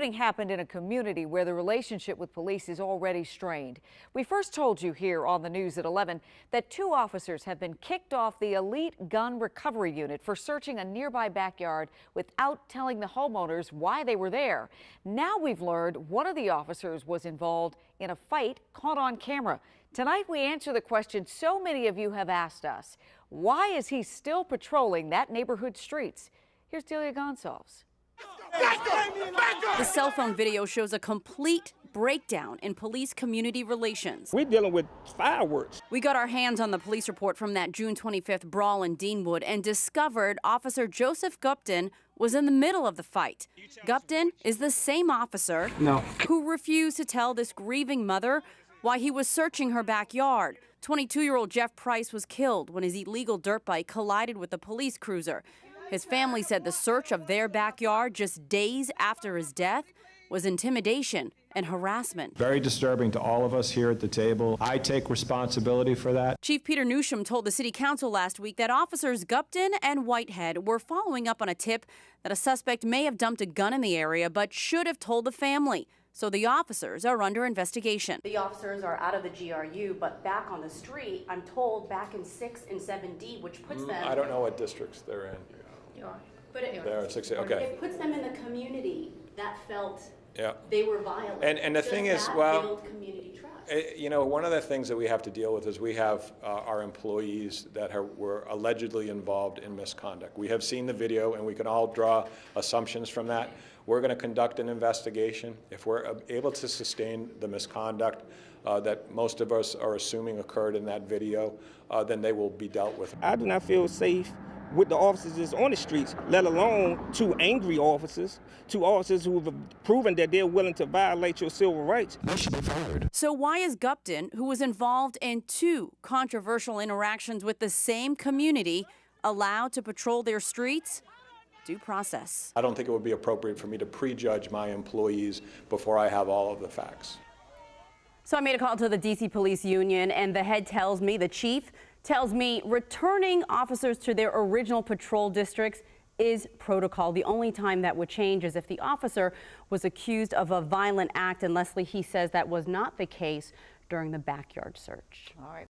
Happened in a community where the relationship with police is already strained. We first told you here on the news at 11 that 2 officers have been kicked off the elite gun recovery unit for searching a nearby backyard without telling the homeowners why they were there. Now we've learned one of the officers was involved in a fight caught on camera. Tonight we answer the question so many of you have asked us. Why is he still patrolling that neighborhood streets? Here's Delia Gonsalves. The cell phone video shows a complete breakdown in police-community relations. We're dealing with fireworks. We got our hands on the police report from that June 25th brawl in Deanwood and discovered Officer Joseph Gupton was in the middle of the fight. Gupton is the same officer who refused to tell this grieving mother why he was searching her backyard. 22-year-old Jeff Price was killed when his illegal dirt bike collided with a police cruiser. His family said the search of their backyard just days after his death was intimidation and harassment. Very disturbing to all of us here at the table. I take responsibility for that. Chief Peter Newsham told the city council last week that officers Gupton and Whitehead were following up on a tip that a suspect may have dumped a gun in the area but should have told the family. So the officers are under investigation. The officers are out of the GRU, but back on the street, I'm told back in 6 and 7D, which puts them... I don't know what districts they're in. But They're at 6, okay. It puts them in the community that felt Yeah. they were violent. And the thing is, that well, build community trust? you know, one of the things that we have to deal with is we have our employees that were allegedly involved in misconduct. We have seen the video and we can all draw assumptions from that. We're going to conduct an investigation. If we're able to sustain the misconduct that most of us are assuming occurred in that video, then they will be dealt with. I do not feel safe with the officers that's on the streets, let alone 2 angry officers, 2 officers who have proven that they're willing to violate your civil rights. They should be fired. So why is Gupton, who was involved in 2 controversial interactions with the same community, allowed to patrol their streets? Due process. I don't think it would be appropriate for me to prejudge my employees before I have all of the facts. So I made a call to the DC Police Union, and the head tells me, the chief tells me, returning officers to their original patrol districts is protocol. The only time that would change is if the officer was accused of a violent act, and Leslie, he says that was not the case during the backyard search. All right.